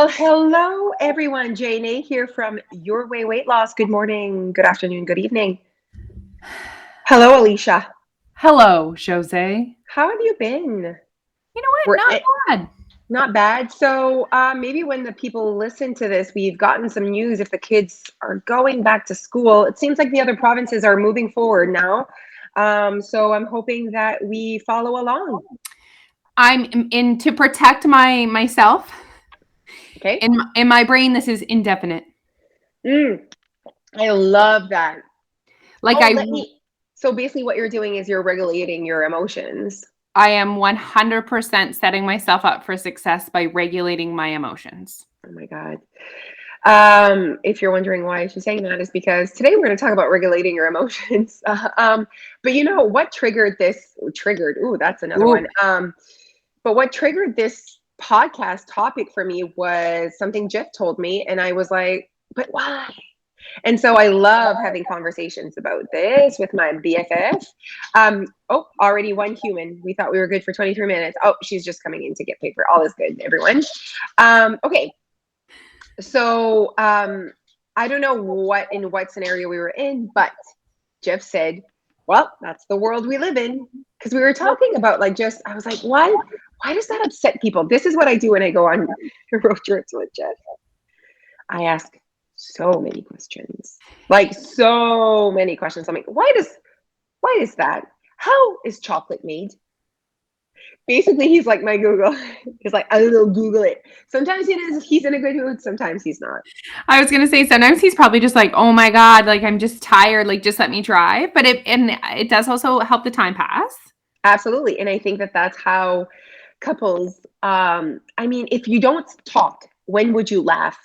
Well, hello everyone. Jane here from Your Way Weight Loss. Good morning, good afternoon, good evening. Hello, Alicia. Hello, Jose. How have you been? You know what? We're Not bad. not bad. So maybe when the people listen to this, we've gotten some news if the kids are going back to school. It seems like the other provinces are moving forward now. So I'm hoping that we follow along. I'm in to protect myself. Okay. In my brain, this is indefinite. Mm, I love that. Like Oh, I let me. So basically, what you're doing is you're regulating your emotions. I am 100% setting myself up for success by regulating my emotions. Oh my God. If you're wondering why she's saying that, is because today we're going to talk about regulating your emotions. But you know what triggered this? Triggered. Ooh, that's another Ooh. one. But what triggered this podcast topic for me was something Jeff told me, and I was like, "But why?" And so I love having conversations about this with my BFF. Oh, already one human. We thought we were good for 23 minutes. Oh, she's just coming in to get paper. All is good, everyone. Okay, so I don't know what scenario we were in, but Jeff said, "Well, that's the world we live in." Because we were talking about like just, I was like, why does that upset people? This is what I do when I go on road trips with Jeff. I ask so many questions, like so many questions. I'm like, why is that? How is chocolate made? Basically, he's like my Google. He's like, I don't know, Google it. Sometimes he's in a good mood, sometimes he's not. I was gonna say sometimes he's probably just like, oh my god, like I'm just tired, like just let me drive. But it does also help the time pass. Absolutely. And I think that that's how couples, I mean, if you don't talk, when would you laugh?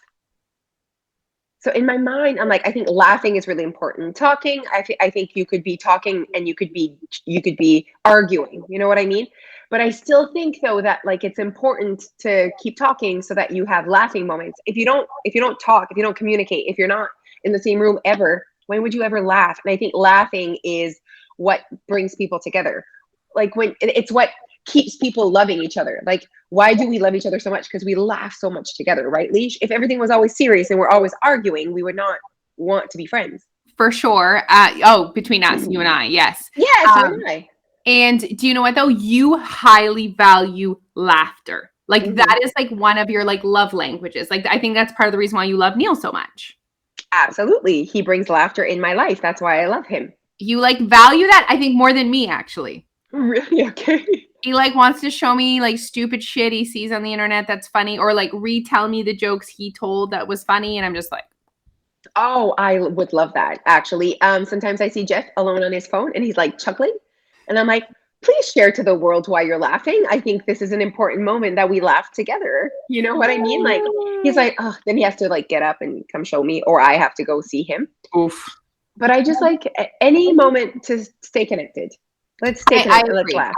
So in my mind, I'm like, I think laughing is really important. Talking, I think you could be talking and you could be arguing. You know what I mean? But I still think though that like it's important to keep talking so that you have laughing moments. If you don't talk, if you don't communicate, if you're not in the same room ever, when would you ever laugh? And I think laughing is what brings people together. Like when it's what keeps people loving each other. Like, why do we love each other so much? Because we laugh so much together, right, Leash? If everything was always serious and we're always arguing, we would not want to be friends. For sure. Between us, you and I, yes. Yes, you Um, and I. And do you know what though? You highly value laughter. Like Hmm. that is like one of your like love languages. Like I think that's part of the reason why you love Neil so much. Absolutely. He brings laughter in my life. That's why I love him. You like value that, I think, more than me actually. Really? Okay. He like wants to show me like stupid shit he sees on the internet that's funny, or like retell me the jokes he told that was funny, and I'm just like, Oh, I would love that actually. Sometimes I see Jeff alone on his phone and he's like chuckling, and I'm like, please share to the world why you're laughing. I think this is an important moment that we laugh together. You know what I mean? Like he's like, oh, then he has to like get up and come show me, or I have to go see him. oof. But I just like any moment to stay connected. Let's stay I connected. Let's agree. laugh.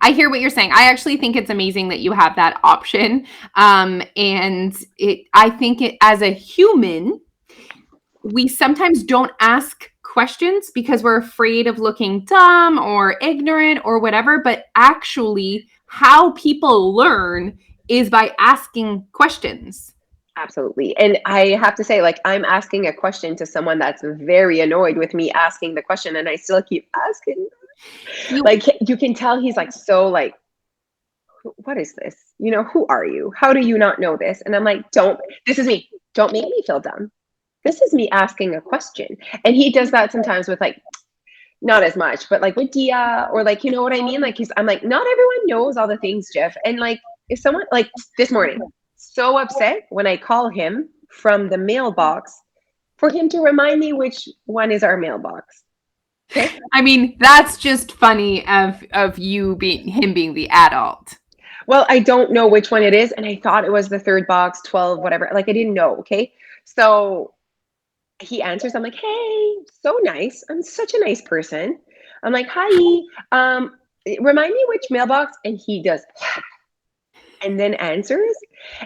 I hear what you're saying. I actually think it's amazing that you have that option. And I think it as a human, we sometimes don't ask questions because we're afraid of looking dumb or ignorant or whatever. But actually, how people learn is by asking questions. Absolutely. And I have to say, like, I'm asking a question to someone that's very annoyed with me asking the question, and I still keep asking. You, Like, you can tell he's like, so, like, what is this? You know, who are you? How do you not know this? And I'm like, this is me. Don't make me feel dumb. This is me asking a question. And he does that sometimes with like, not as much, but like with Dia or like, you know what I mean? Like, I'm like, not everyone knows all the things, Jeff. And like, if someone, like this morning, so upset when I call him from the mailbox for him to remind me which one is our mailbox. Okay. I mean, that's just funny of you being him being the adult. Well, I don't know which one it is. And I thought it was the third box, 12, whatever. Like, I didn't know. Okay. So he answers. I'm like, hey, so nice. I'm such a nice person. I'm like, hi. Remind me which mailbox. And he does, and then answers.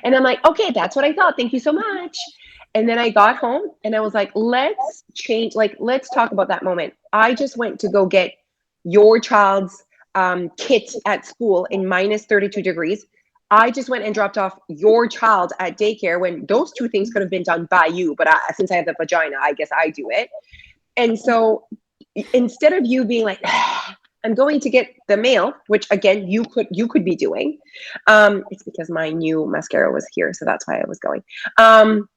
And I'm like, okay, that's what I thought. Thank you so much. And then I got home and I was like, let's change, like, let's talk about that moment. I just went to go get your child's kit at school in minus 32 degrees. I just went and dropped off your child at daycare when those two things could have been done by you. But since I have the vagina, I guess I do it. And so instead of you being like, I'm going to get the mail, which again you could be doing. It's because my new mascara was here, so that's why I was going. And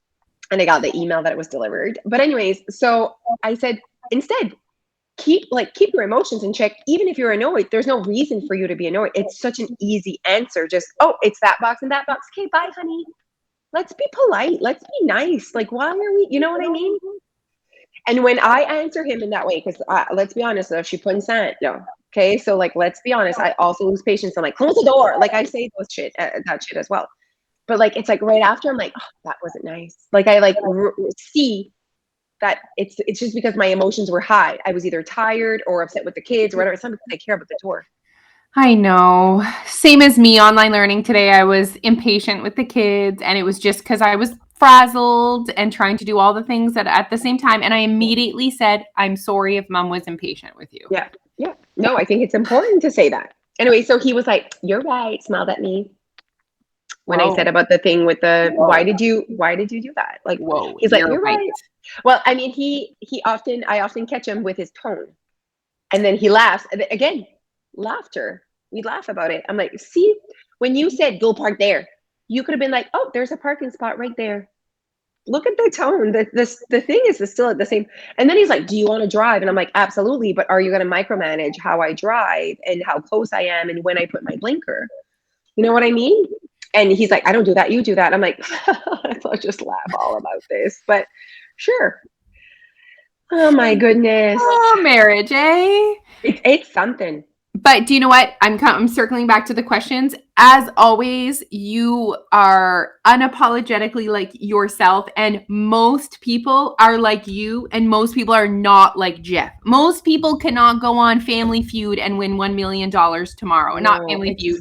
I got the email that it was delivered. But anyways, so I said instead, keep your emotions in check. Even if you're annoyed, there's no reason for you to be annoyed. It's such an easy answer. Just, oh, it's that box and that box. Okay, bye, honey. Let's be polite. Let's be nice. Like, why are we? You know what I mean? And when I answer him in that way, because let's be honest, though, she put sent. No. Okay, so like, let's be honest. I also lose patience. I'm like, close the door. Like I say that shit as well. But like, it's like right after I'm like, oh, that wasn't nice. Like I like see that it's just because my emotions were high. I was either tired or upset with the kids or whatever. It's not because I care about the tour. I know. Same as me, online learning today. I was impatient with the kids, and it was just because I was frazzled and trying to do all the things at the same time. And I immediately said, I'm sorry if mom was impatient with you. Yeah. Yeah. No, I think it's important to say that. Anyway, so he was like, you're right, smiled at me. When I said about the thing with the why did you do that? Like, whoa, he's like, you're right. Well, I mean, I often catch him with his tone, and then he laughs. And again, laughter. We laugh about it. I'm like, see, when you said go park there, you could have been like, oh, there's a parking spot right there. Look at the tone. The thing is still at the same. And then he's like, do you want to drive? And I'm like, absolutely. But are you going to micromanage how I drive and how close I am and when I put my blinker? You know what I mean? And he's like, I don't do that. You do that. I'm like, I'll just laugh all about this. But sure. Oh, my goodness. Oh, marriage, eh? It's something. But do you know what? I'm circling back to the questions. As always, you are unapologetically like yourself, and most people are like you, and most people are not like Jeff. Most people cannot go on Family Feud and win $1 million tomorrow. Not Family Feud,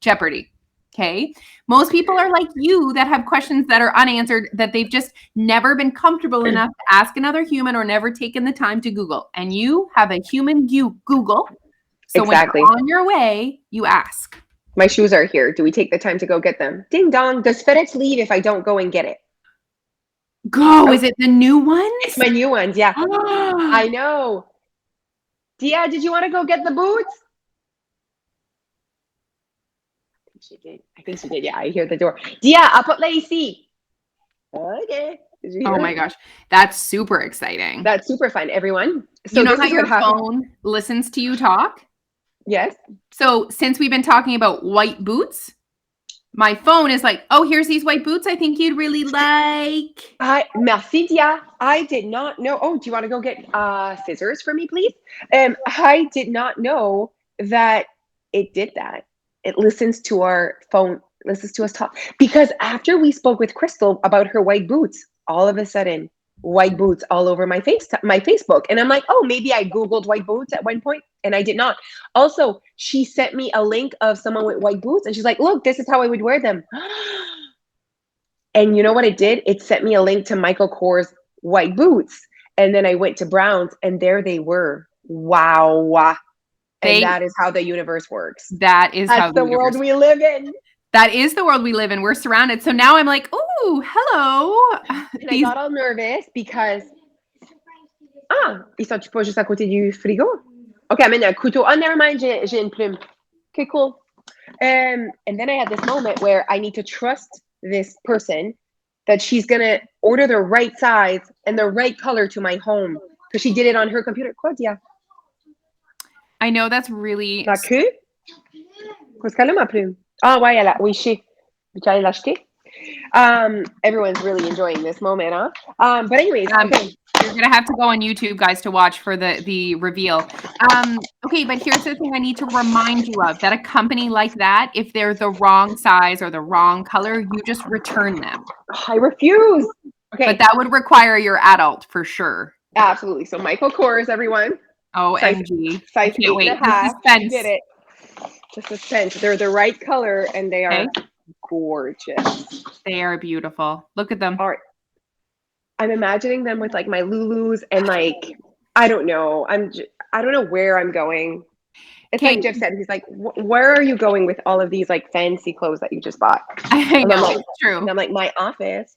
Jeopardy. Okay. Most people are like you that have questions that are unanswered that they've just never been comfortable enough to ask another human or never taken the time to Google. And you have a human Google. So exactly. When you're on your way, you ask. My shoes are here. Do we take the time to go get them? Ding dong. Does FedEx leave if I don't go and get it? Go. Oh. Is it the new ones? It's my new ones. Yeah. I know. Dia, did you want to go get the boots? I think she did. Yeah, I hear the door. Dia, apporte la ici. Okay. Oh my gosh. That's super exciting. That's super fun, everyone. So you know how your phone listens to you talk? Yes. So since we've been talking about white boots, my phone is like, oh, here's these white boots I think you'd really like. Merci, Dia. I did not know. Oh, do you want to go get scissors for me, please? I did not know that it did that. It listens to our phone, listens to us talk. Because after we spoke with Crystal about her white boots, all of a sudden, white boots all over my Facebook. And I'm like, oh, maybe I Googled white boots at one point, and I did not. Also, she sent me a link of someone with white boots, and she's like, look, this is how I would wear them. And you know what it did? It sent me a link to Michael Kors white boots. And then I went to Browns, and there they were. Wow. And that is how the universe works. That's how the world we live in. That is the world we live in. We're surrounded. So now I'm like, oh, hello. And I got all nervous because ils sont pas juste à côté du frigo? OK, amène un couteau. Oh, never mind, j'ai une plume. Okay, cool. And then I had this moment where I need to trust this person that she's going to order the right size and the right color to my home because she did it on her computer. Quoi, Dia? I know that's really... Ma queue? Qu'est-ce qu'elle a, ma plume? Ah, ouais, oui, chez. Tu allais l'acheter? Everyone's really enjoying this moment, huh? But anyways, okay. You're going to have to go on YouTube, guys, to watch for the reveal. Okay, but here's the thing I need to remind you of, that a company like that, if they're the wrong size or the wrong color, you just return them. I refuse. Okay. But that would require your adult for sure. Absolutely. So Michael Kors, everyone. OMG. Size 8.5. The suspense. Did it. The suspense. They're the right color and they are gorgeous. They are beautiful. Look at them. All right. I'm imagining them with like my Lulus and like, I don't know. I don't know where I'm going. It's Okay. like Jeff said, he's like, where are you going with all of these like fancy clothes that you just bought? I And know, I'm like, it's true. and I'm like, my office.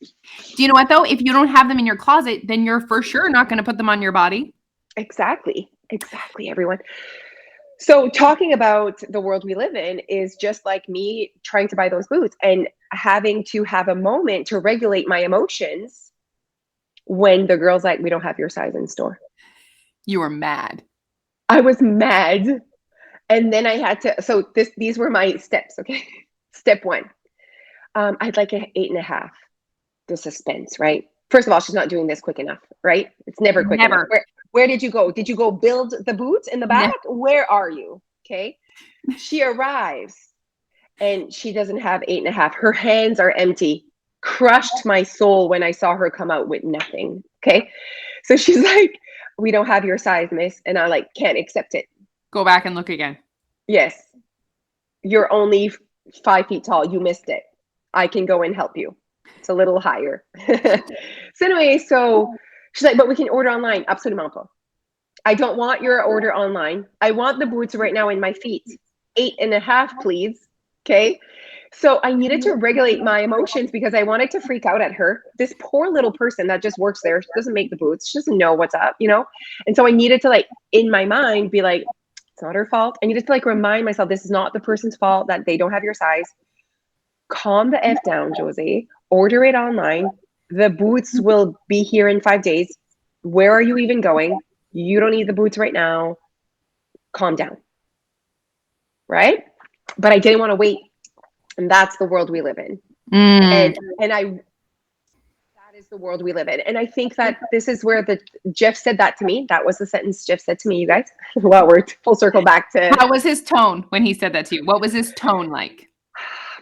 Do you know what though? If you don't have them in your closet, then you're for sure not going to put them on your body. Exactly. Exactly, everyone. So talking about the world we live in is just like me trying to buy those boots and having to have a moment to regulate my emotions when the girl's like, we don't have your size in store. You were mad. I was mad. And then I had to, so these were my steps, okay? Step one, I'd like an 8.5. The suspense, right? First of all, she's not doing this quick enough, right? It's never quick enough. Never. Where did you go? Did you go build the boots in the back? Ne- Where are you? Okay. She arrives and she doesn't have 8.5. Her hands are empty. Crushed my soul when I saw her come out with nothing. Okay. So she's like, we don't have your size, miss. And I like can't accept it. Go back and look again. Yes. You're only 5 feet tall. You missed it. I can go and help you. It's a little higher. So anyway, so she's like, but we can order online. Absolument pas. I don't want your order online. I want the boots right now in my feet. 8.5, please. Okay. So I needed to regulate my emotions because I wanted to freak out at her. This poor little person that just works there. She doesn't make the boots. She doesn't know what's up, you know? And so I needed to like, in my mind, be like, it's not her fault. I needed to like remind myself, this is not the person's fault that they don't have your size. Calm the F down, Josie. Order it online. The boots will be here in 5 days. Where are you even going? You don't need the boots right now. Calm down. Right? But I didn't want to wait. And that's the world we live in. And that is the world we live in. And I think that this is where Jeff said that to me. That was the sentence Jeff said to me, you guys. Well, we're full circle back to. How was his tone when he said that to you? What was his tone like?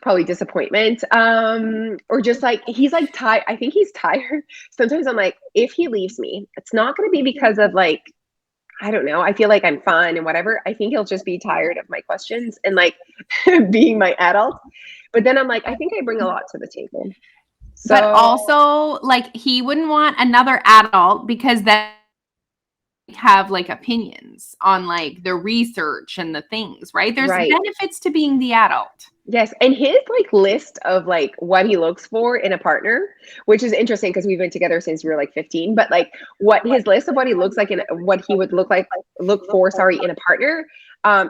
Probably disappointment, or just like he's like tired. I think he's tired. Sometimes I'm like, if he leaves me, it's not going to be because of like, I don't know, I feel like I'm fun and whatever. I think he'll just be tired of my questions and like being my adult. But then I'm like, I think I bring a lot to the table. So, But also, like, he wouldn't want another adult because then have like opinions on like the research and the things, right? There's right. benefits to being the adult. Yes, and his like list of like what he looks for in a partner, which is interesting because we've been together since we were like 15, but like what his list of what he looks like and what he would look for, sorry, in a partner,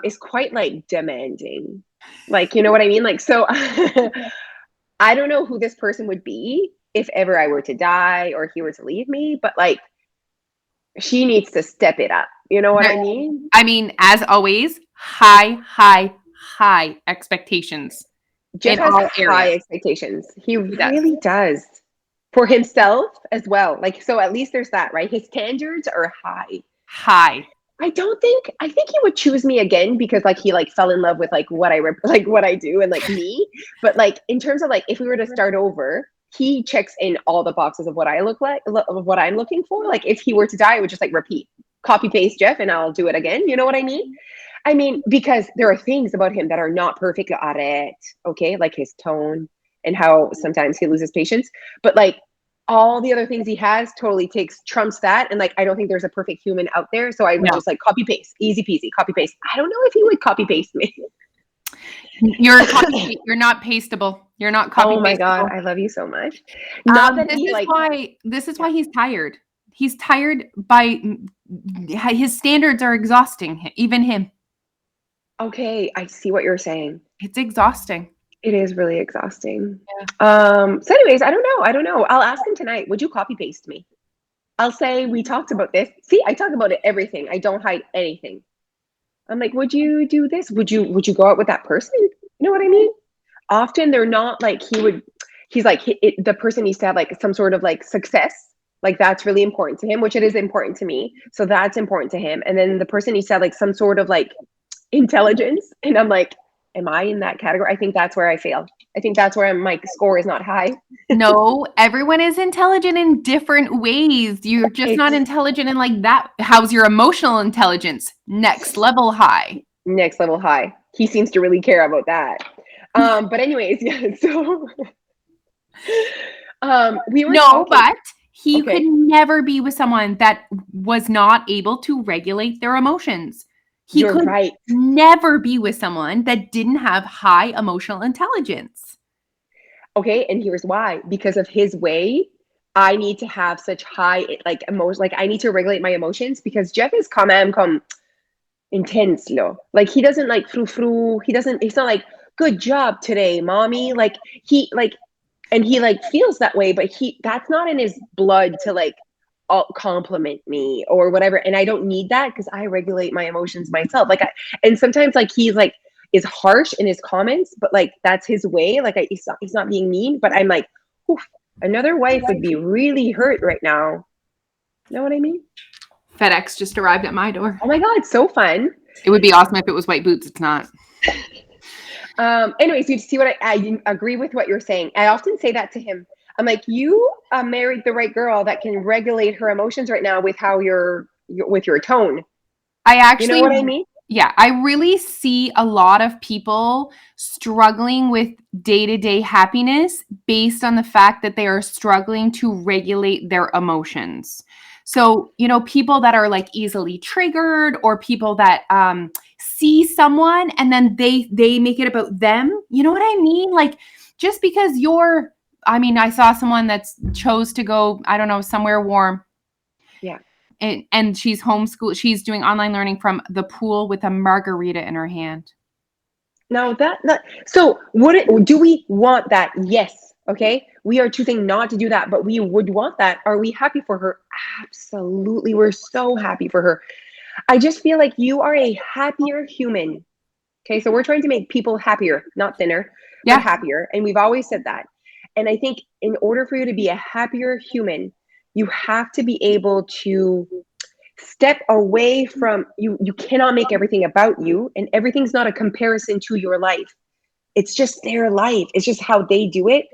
is quite like demanding. Like, you know what I mean? Like, so I don't know who this person would be if ever I were to die or he were to leave me, but like she needs to step it up. You know what I mean? I mean, as always, high expectations. Jeff has high expectations. He really does. For himself as well. Like, so at least there's that, right? His standards are high. I think he would choose me again because like he like fell in love with like what I do and like me. But like in terms of like if we were to start over, he checks in all the boxes of what I look like, of what I'm looking for. Like if he were to die, I would just like repeat, copy paste Jeff and I'll do it again. You know what I mean? I mean, because there are things about him that are not perfect. Okay, like his tone and how sometimes he loses patience. But like all the other things he has totally trumps that. And like, I don't think there's a perfect human out there. So I would just like copy paste, easy peasy, copy paste. I don't know if he would copy paste me. You're not pasteable. You're not copy. Oh my God, I love you so much. This is why he's tired. He's tired by his standards are exhausting even him. Okay, I see what you're saying. It's exhausting. It is really exhausting. Yeah. So anyways, I don't know. I'll ask him tonight. Would you copy paste me? I'll say we talked about this. See, I talk about it, everything. I don't hide anything. I'm like, would you do this? Would you go out with that person? You know what I mean? Often they're not like he's like the person needs to have like some sort of like success. Like that's really important to him, which it is important to me. So that's important to him. And then the person needs to have like some sort of like intelligence. And I'm like, am I in that category? I think that's where I fail. I think that's where my score is not high. No, everyone is intelligent in different ways. You're just not intelligent in like that. How's your emotional intelligence? Next level high. Next level high. He seems to really care about that. But anyways, yeah. So we were talking. But he could never be with someone that was not able to regulate their emotions. He You're could right. never be with someone that didn't have high emotional intelligence. Okay, and here's why. Because of his way, I need to have such high like emotion. Like I need to regulate my emotions because Jeff is come intense, lo. Like he doesn't like frou frou. He doesn't. He's not like good job today, mommy. Like he like, and he like feels that way, but that's not in his blood to like compliment me or whatever. And I don't need that because I regulate my emotions myself. And sometimes like he's like is harsh in his comments, but like that's his way. Like he's not being mean, but I'm like, oof, another wife would be really hurt right now. You know what I mean? FedEx just arrived at my door. Oh my God, so fun. It would be awesome if it was white boots. It's not. Anyways, you see what I agree with what you're saying. I often say that to him. I'm like, you married the right girl that can regulate her emotions right now with how you're with your tone. I actually, you know what I mean? Yeah, I really see a lot of people struggling with day-to-day happiness based on the fact that they are struggling to regulate their emotions. So, people that are like easily triggered or people that see someone and then they make it about them. You know what I mean? Like just because I saw someone that's chose to go, I don't know, somewhere warm. Yeah. And she's homeschooled. She's doing online learning from the pool with a margarita in her hand. Now so do we want that? Yes. Okay. We are choosing not to do that, but we would want that. Are we happy for her? Absolutely. We're so happy for her. I just feel like you are a happier human. Okay. So we're trying to make people happier, not thinner, Yeah. but happier. And we've always said that. And I think in order for you to be a happier human, you have to be able to step away from you. You cannot make everything about you, and everything's not a comparison to your life. It's just their life. It's just how they do it.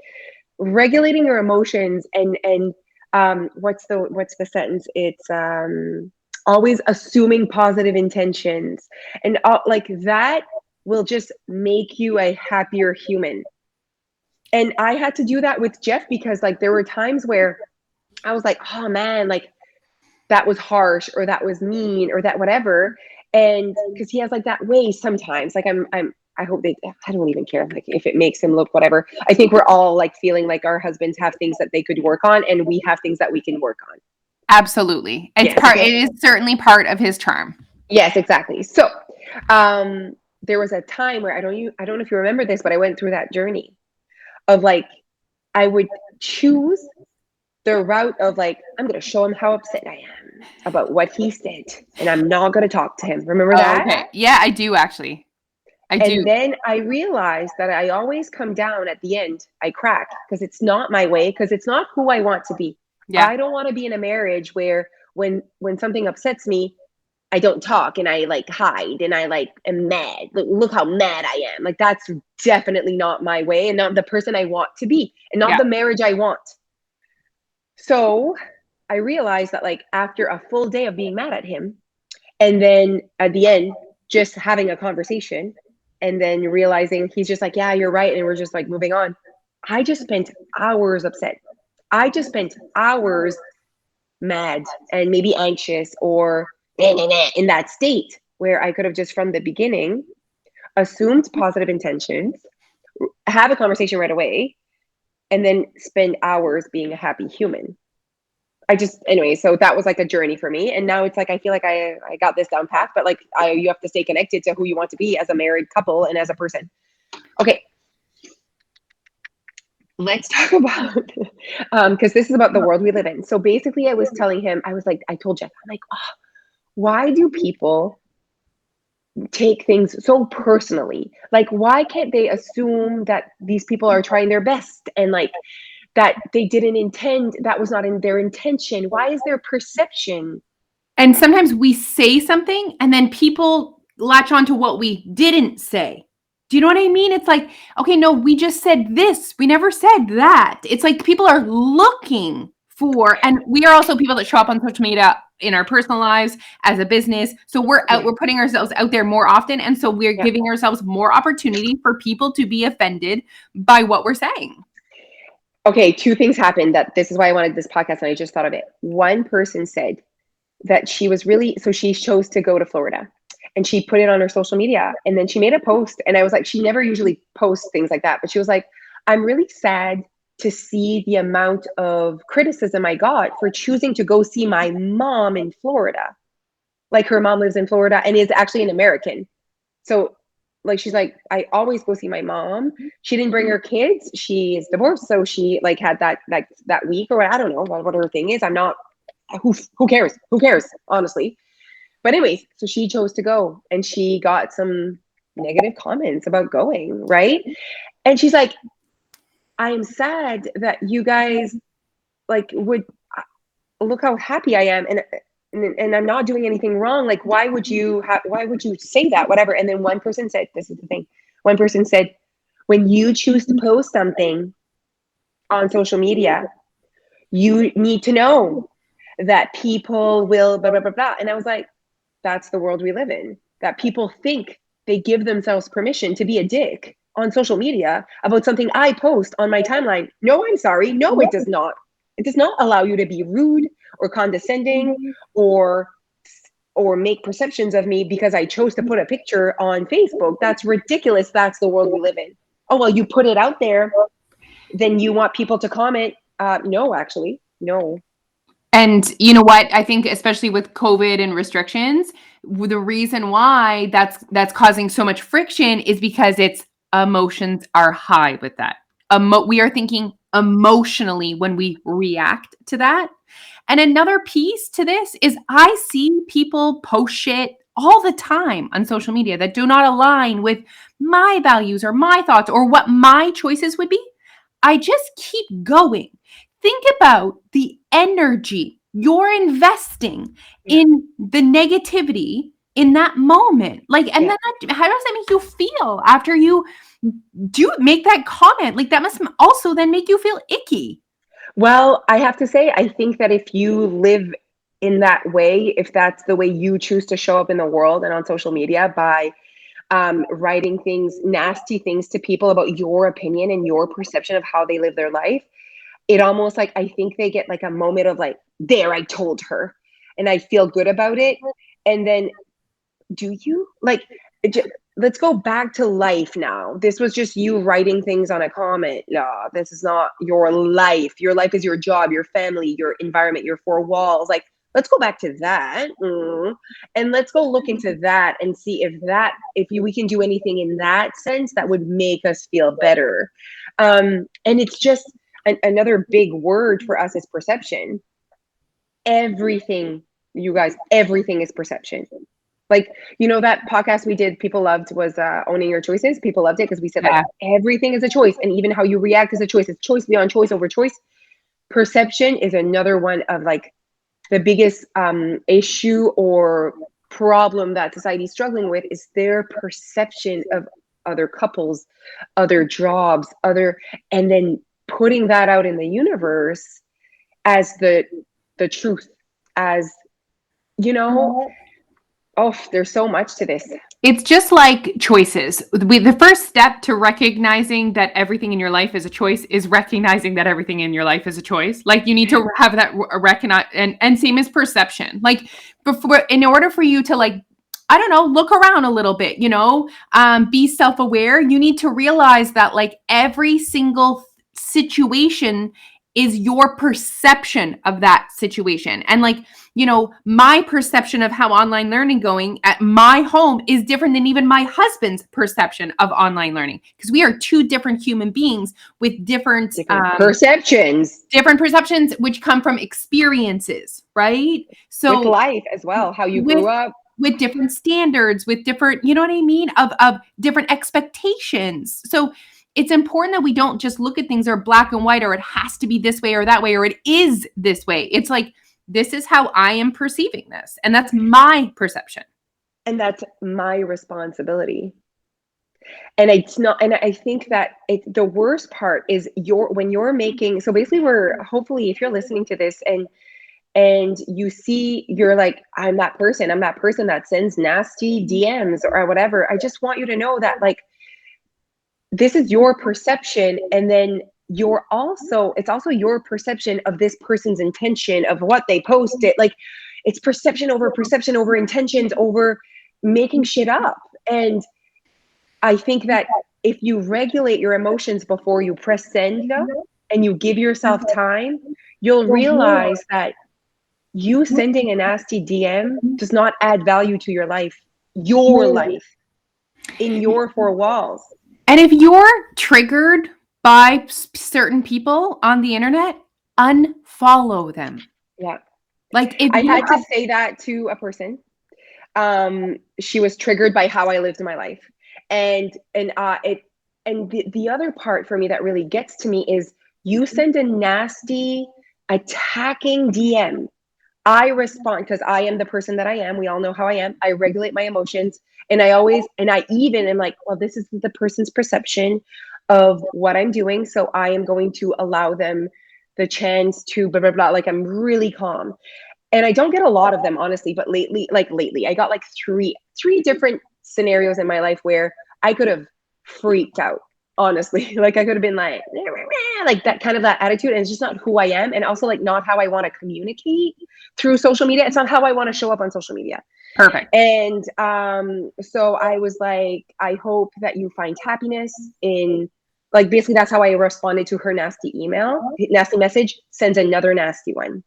Regulating your emotions and what's the sentence? It's always assuming positive intentions, and like that will just make you a happier human. And I had to do that with Jeff because like there were times where I was like, oh man, like that was harsh or that was mean or that whatever. And because he has like that way sometimes. Like I hope I don't even care like if it makes him look whatever. I think we're all like feeling like our husbands have things that they could work on and we have things that we can work on. Absolutely. It is certainly part of his charm. Yes, exactly. So there was a time where I don't know if you remember this, but I went through that journey of like I would choose the route of like, I'm going to show him how upset I am about what he said, and I'm not going to talk to him. Remember that? Okay. Yeah, I do actually. And then I realized that I always come down at the end. I crack because it's not my way, because it's not who I want to be. Yeah. I don't want to be in a marriage where when something upsets me, I don't talk and I like hide and I like am mad. Look how mad I am. Like that's definitely not my way and not the person I want to be and not the marriage I want. So I realized that like after a full day of being mad at him and then at the end, just having a conversation and then realizing he's just like, yeah, you're right. And we're just like moving on. I just spent hours upset. I just spent hours mad and maybe anxious or in that state where I could have just from the beginning assumed positive intentions, have a conversation right away, and then spend hours being a happy human. Anyway, so that was like a journey for me. And now it's like, I feel like I got this down path, but like you have to stay connected to who you want to be as a married couple and as a person. Okay. Let's talk about, because this is about the world we live in. So basically I was telling him, I told Jeff, I'm like, oh, why do people take things so personally? Like, why can't they assume that these people are trying their best and like that they didn't intend, that was not in their intention? Why is there perception? And sometimes we say something and then people latch on to what we didn't say. Do you know what I mean? It's like, okay, no, we just said this. We never said that. It's like people are looking for, and we are also people that show up on social media in our personal lives as a business. So we're putting ourselves out there more often. And so we're giving ourselves more opportunity for people to be offended by what we're saying. Okay, two things happened that this is why I wanted this podcast and I just thought of it. One person said that she chose to go to Florida. and she put it on her social media, and then she made a post, and I was like, she never usually posts things like that, but she was like, I'm really sad to see the amount of criticism I got for choosing to go see my mom in Florida. Like, her mom lives in Florida and is actually an American. So like, she's like, I always go see my mom. She didn't bring her kids. She is divorced. So she like had that week, or I don't know what her thing is. I'm not, who cares? Who cares? Honestly. But anyways, so she chose to go, and she got some negative comments about going, right? And she's like, I am sad that you guys like would look how happy I am, and I'm not doing anything wrong. Like, why would you say that? Whatever. And then one person said, this is the thing. One person said, when you choose to post something on social media, you need to know that people will blah, blah, blah, blah. And I was like, that's the world we live in, that people think they give themselves permission to be a dick on social media about something I post on my timeline. No, I'm sorry. No, it does not. It does not allow you to be rude or condescending or make perceptions of me because I chose to put a picture on Facebook. That's ridiculous. That's the world we live in. Oh, well, you put it out there, then you want people to comment. No, actually, no. And you know what? I think especially with COVID and restrictions, the reason why that's causing so much friction is because it's emotions are high with that. We are thinking emotionally when we react to that. And another piece to this is I see people post shit all the time on social media that do not align with my values or my thoughts or what my choices would be. I just keep going. Think about the energy you're investing in the negativity in that moment. Like, and then how does that make you feel after you do make that comment? Like, that must also then make you feel icky. Well, I have to say, I think that if you live in that way, if that's the way you choose to show up in the world and on social media by writing things, nasty things to people about your opinion and your perception of how they live their life, it almost like, I think they get like a moment of like, there, I told her, and I feel good about it. And then, do you like, let's go back to life now. This was just you writing things on a comment. No, this is not your life. Your life is your job, your family, your environment, your four walls. Like, let's go back to that. And let's go look into that and see we can do anything in that sense that would make us feel better. And it's just another big word for us is perception. Everything, you guys, everything is perception. Like, that podcast we did, people loved, was Owning Your Choices. People loved it because we said like everything is a choice, and even how you react is a choice. It's choice beyond choice over choice. Perception is another one of like the biggest issue or problem that society is struggling with, is their perception of other couples, other jobs, and then putting that out in the universe as the truth, as oh, there's so much to this. It's just like choices. The first step to recognizing that everything in your life is a choice is recognizing that everything in your life is a choice. Like, you need to have that recognize, and same as perception. Like, in order for you to, like, I don't know, look around a little bit, be self-aware, you need to realize that like every single situation is your perception of that situation. And like, my perception of how online learning going at my home is different than even my husband's perception of online learning, because we are two different human beings with different perceptions, which come from experiences, right? So with life as well, how you grew up, with different standards, with different, you know what I mean, of different expectations. So it's important that we don't just look at things or black and white, or it has to be this way or that way, or it is this way. It's like, this is how I am perceiving this, and that's my perception. And that's my responsibility. And it's not, and I think that the worst part is when you're making, so basically hopefully if you're listening to this and you see, you're like, I'm that person that sends nasty DMs or whatever. I just want you to know that like, this is your perception, and then it's also your perception of this person's intention of what they posted. Like, it's perception over intentions over making shit up. And I think that if you regulate your emotions before you press send and you give yourself time, you'll realize that you sending a nasty DM does not add value to your life, in your four walls. And if you're triggered by certain people on the internet, unfollow them. Yeah. Like if I you had to say that to a person. She was triggered by how I lived my life. And the other part for me that really gets to me is you send a nasty attacking DM. I respond because I am the person that I am. We all know how I am. I regulate my emotions. And I even am like, well, this is the person's perception of what I'm doing. So I am going to allow them the chance to blah, blah, blah. Like I'm really calm. And I don't get a lot of them, honestly, but lately, I got like three different scenarios in my life where I could have freaked out, honestly. Like I could have been like that kind of that attitude. And it's just not who I am. And also like not how I want to communicate through social media. It's not how I want to show up on social media. Perfect. And so I was like, I hope that you find happiness in, like, basically that's how I responded to her nasty message, sends another nasty one.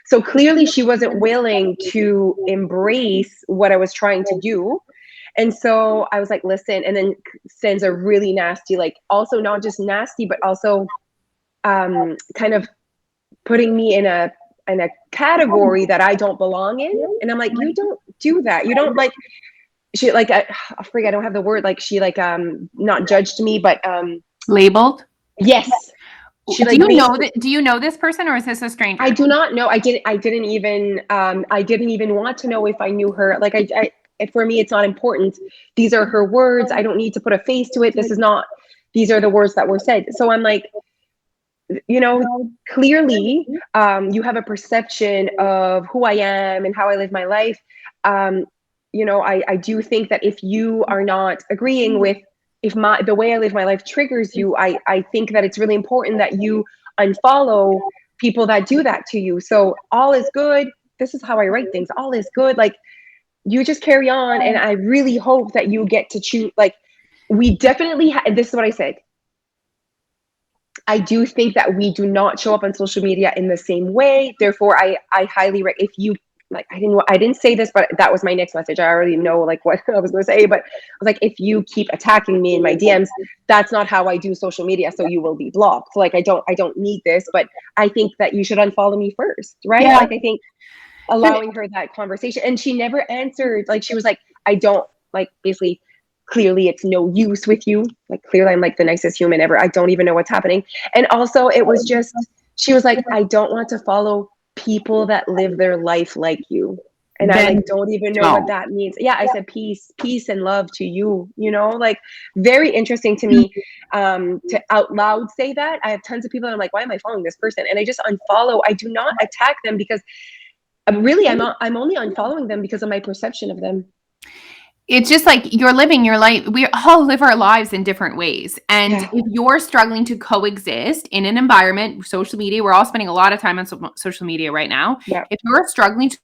So clearly she wasn't willing to embrace what I was trying to do. And so I was like, listen, and then sends a really nasty, like also not just nasty, but also kind of putting me in a category that I don't belong in. And I'm like, you don't do that. You don't like, she like, I forget, I don't have the word, like she like not judged me, but labeled. Yes. She, do you know that? Do you know this person, or is this a stranger? I do not know. I didn't even want to know if I knew her. Like for me, it's not important. These are her words. I don't need to put a face to it. These are the words that were said. So I'm like, you know, clearly, you have a perception of who I am and how I live my life. You know, I do think that if you are not agreeing with, if the way I live my life triggers you, I think that it's really important that you unfollow people that do that to you. So all is good. This is how I write things. All is good. Like you just carry on. And I really hope that you get to choose. Like we definitely, this is what I said. I do think that we do not show up on social media in the same way. Therefore, I highly if you like, I didn't say this, but that was my next message. I already know like what I was going to say, but I was like, if you keep attacking me in my DMs, that's not how I do social media. So you will be blocked. Like I don't need this, but I think that you should unfollow me first, right? Yeah. Like I think allowing her that conversation, and she never answered. Like she was like, I don't like basically. Clearly it's no use with you. Like clearly I'm like the nicest human ever. I don't even know what's happening. And also it was just, she was like, I don't want to follow people that live their life like you. And then, I like don't even know what that means. Yeah, I said peace and love to you, you know, like very interesting to me to out loud say that. I have tons of people that I'm like, why am I following this person? And I just unfollow. I do not attack them because really I'm only unfollowing them because of my perception of them. It's just like you're living your life. We all live our lives in different ways. And if you're struggling to coexist in an environment, social media, we're all spending a lot of time on social media right now. Yeah. If you're struggling to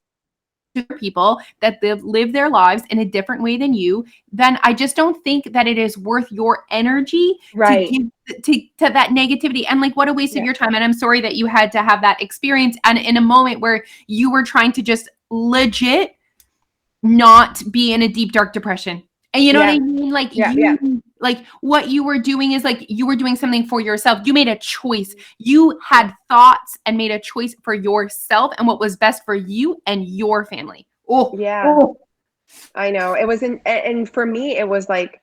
people that live their lives in a different way than you, then I just don't think that it is worth your energy to give to that negativity. And like, what a waste of your time. And I'm sorry that you had to have that experience. And in a moment where you were trying to just legit not be in a deep, dark depression. And you know what I mean? Like like what you were doing is like, you were doing something for yourself. You made a choice. You had thoughts and made a choice for yourself and what was best for you and your family. I know it was and for me, it was like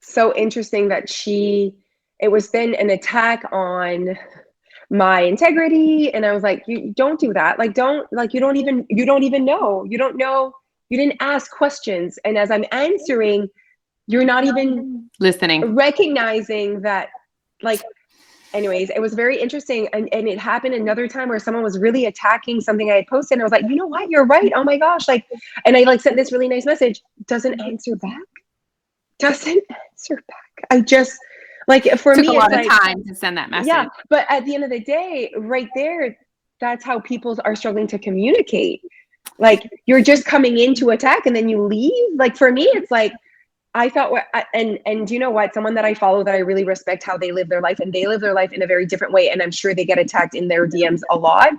so interesting that it was then an attack on my integrity. And I was like, you don't do that. Like, you don't even know. You don't know. You didn't ask questions. And as I'm answering, you're not even listening, recognizing that, like, anyways, it was very interesting. And it happened another time where someone was really attacking something I had posted. And I was like, you know what? You're right. Oh my gosh. Like, and I like sent this really nice message. Doesn't answer back. I just like, for me, took a lot of time to send that message. Yeah. But at the end of the day, right there, that's how people are struggling to communicate. Like, you're just coming in to attack and then you leave. Like, for me, it's like, I thought and you know what? Someone that I follow that I really respect how they live their life, and they live their life in a very different way. And I'm sure they get attacked in their DMs a lot.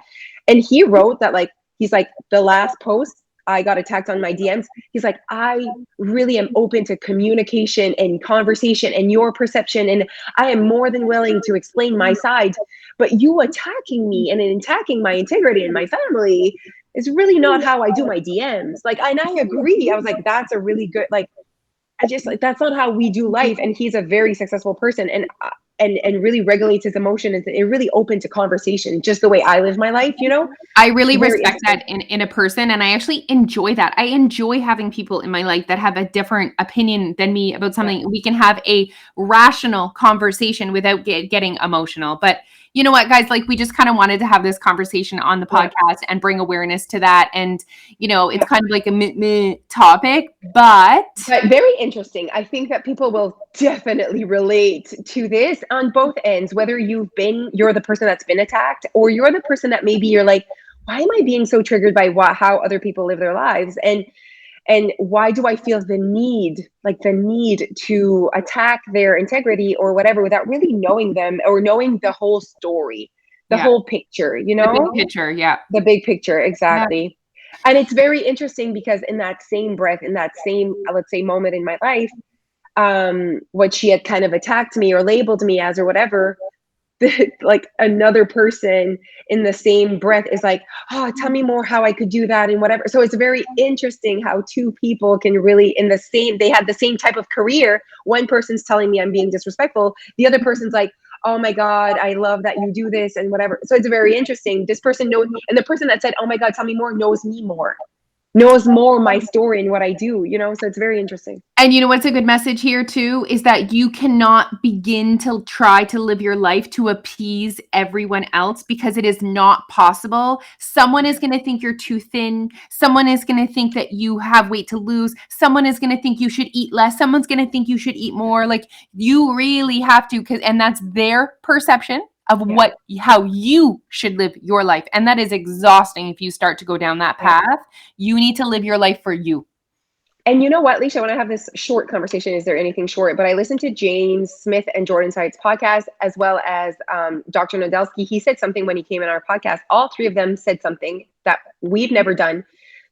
And he wrote that, like, he's like, the last post I got attacked on my DMs. He's like, I really am open to communication and conversation and your perception. And I am more than willing to explain my side. But you attacking me and attacking my integrity and my family is really not how I do my DMs. Like, and I agree. I was like, that's a really good, like, I just like, that's not how we do life. And he's a very successful person, and really regulates his emotions and really open to conversation, just the way I live my life, you know? I really Very respect that in a person, and I actually enjoy that. I enjoy having people in my life that have a different opinion than me about something. Yeah. We can have a rational conversation without getting emotional. But you know what, guys, like, we just kind of wanted to have this conversation on the podcast and bring awareness to that. And, you know, it's kind of like a topic, but very interesting. I think that people will definitely relate to this on both ends, whether you're the person that's been attacked, or you're the person that maybe you're like, why am I being so triggered by how other people live their lives? And why do I feel the need to attack their integrity or whatever without really knowing them or knowing the whole story, the whole picture, you know? The big picture, yeah. The big picture, exactly. Yeah. And it's very interesting because in that same breath, in that same, let's say, moment in my life, what she had kind of attacked me or labeled me as or whatever, like another person in the same breath is like, oh, tell me more how I could do that and whatever. So it's very interesting how two people can really they had the same type of career. One person's telling me I'm being disrespectful. The other person's like, oh my God, I love that you do this and whatever. So it's very interesting. This person knows, and the person that said, oh my God, tell me more, knows me more. Knows more my story and what I do, you know? So it's very interesting. And you know what's a good message here too, is that you cannot begin to try to live your life to appease everyone else, because it is not possible. Someone is going to think you're too thin. Someone is going to think that you have weight to lose. Someone is going to think you should eat less. Someone's going to think you should eat more. Like, you really have to, and that's their perception of how you should live your life. And that is exhausting if you start to go down that path. You need to live your life for you. And you know what, Leisha, when I have this short conversation, is there anything short? But I listened to James Smith and Jordan Sykes' podcast, as well as Dr. Nadelsky. He said something when he came in our podcast. All three of them said something that we've never done,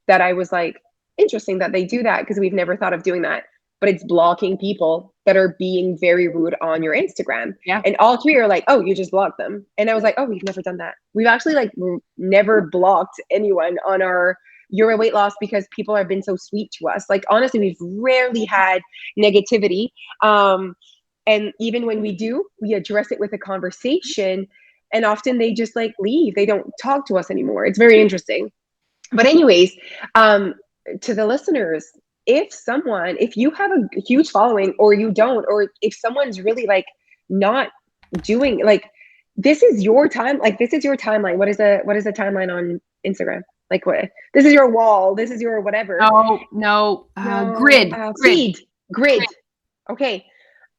that I was like, interesting that they do that, because we've never thought of doing that. But it's blocking people that are being very rude on your Instagram. Yeah. And all three are like, oh, you just blocked them. And I was like, oh, we've never done that. We've actually never blocked anyone on our You're a Weight Loss, because people have been so sweet to us. Like, honestly, we've rarely had negativity. And even when we do, we address it with a conversation, and often they just like leave. They don't talk to us anymore. It's very interesting. But anyways, to the listeners, if you have a huge following, or you don't, or if someone's really like not doing, like, this is your time, like, this is your timeline. What is the timeline on Instagram? Like, what? This is your wall. This is your whatever. No. Grid. Grid. Okay.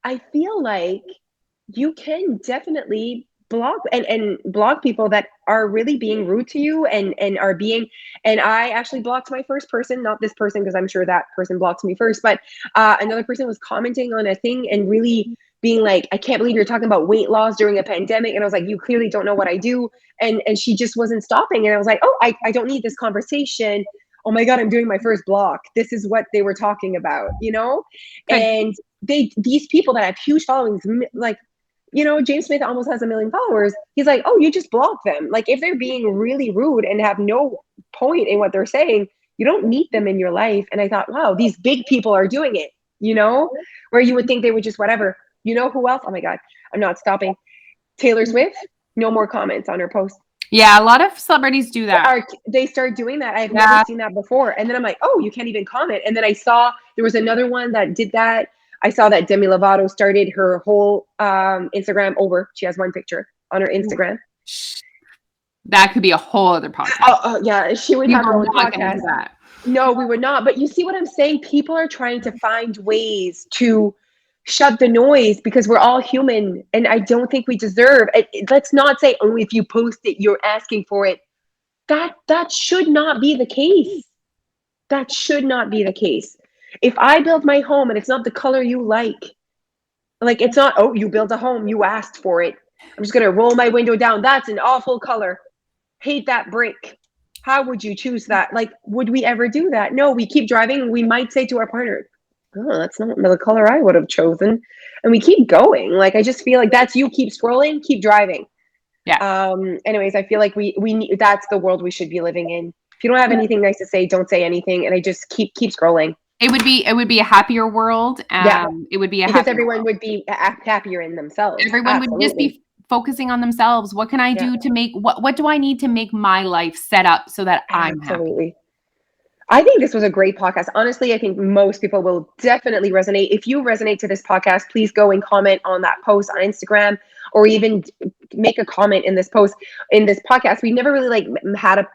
I feel like you can definitely block and block people that are really being rude to you and I actually blocked my first person, not this person, because I'm sure that person blocked me first, but another person was commenting on a thing and really being like, I can't believe you're talking about weight loss during a pandemic. And I was like, you clearly don't know what I do. And she just wasn't stopping. And I was like, oh, I don't need this conversation. Oh my God, I'm doing my first block. This is what they were talking about, you know? And these people that have huge followings, like, you know, James Smith almost has 1 million followers. He's like, oh, you just block them. Like, if they're being really rude and have no point in what they're saying, you don't need them in your life. And I thought, wow, these big people are doing it, you know, where you would think they would just whatever. You know who else? Oh my God, I'm not stopping. Taylor Swift, no more comments on her post. Yeah, a lot of celebrities do that. They start doing that. I've never seen that before. And then I'm like, oh, you can't even comment. And then I saw there was another one that did that. I saw that Demi Lovato started her whole Instagram over. She has one picture on her Instagram. That could be a whole other podcast. Oh yeah, she would have her own podcast. No, we would not. But you see what I'm saying? People are trying to find ways to shut the noise, because we're all human, and I don't think we deserve it. Let's not say, oh, if you post it, you're asking for it. That should not be the case. That should not be the case. If I build my home and it's not the color you like it's not, oh, you built a home, you asked for it. I'm just gonna roll my window down. That's an awful color. Hate that brick. How would you choose that? Like, would we ever do that? No, we keep driving. We might say to our partner, oh, that's not the color I would have chosen. And we keep going. Like, I just feel like that's you keep scrolling, keep driving. Yeah. Anyways, I feel like we need, that's the world we should be living in. If you don't have anything nice to say, don't say anything. And I just keep scrolling. It would be a happier world. Yeah. It would be a Because happier everyone world. would be happier in themselves. Everyone would just be focusing on themselves. What can I do to make what do I need to make my life set up so that I'm happy? I think this was a great podcast. Honestly, I think most people will definitely resonate. If you resonate to this podcast, please go and comment on that post on Instagram, or even make a comment in this post, in this podcast. We never really we've had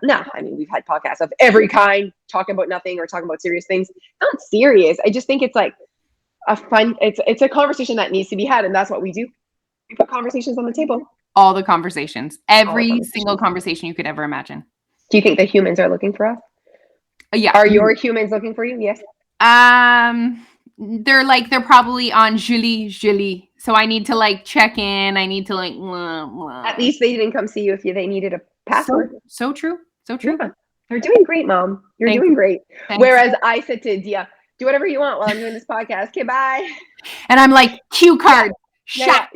podcasts of every kind, talking about nothing or talking about serious things. Not serious. I just think it's like a fun, it's a conversation that needs to be had. And that's what we do. We put conversations on the table. All the conversations, every single conversation you could ever imagine. Do you think the humans are looking for us? Yeah. Are your humans looking for you? Yes. They're probably on Julie. So I need to check in. I need to At least they didn't come see you if they needed a password. So true. Yeah. They're doing great, Mom. You're doing great. Thanks. Whereas I said to Dia, do whatever you want while I'm doing this podcast. Okay, bye. And I'm like, cue card. Yeah.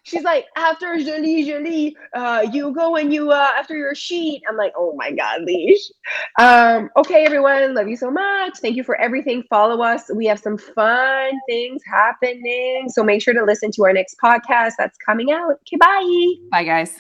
She's like, after Julie, you go and you after your sheet. I'm like, oh my God, Leash. Okay, everyone, love you so much. Thank you for everything. Follow us. We have some fun things happening. So make sure to listen to our next podcast that's coming out. Okay, bye. Bye, guys.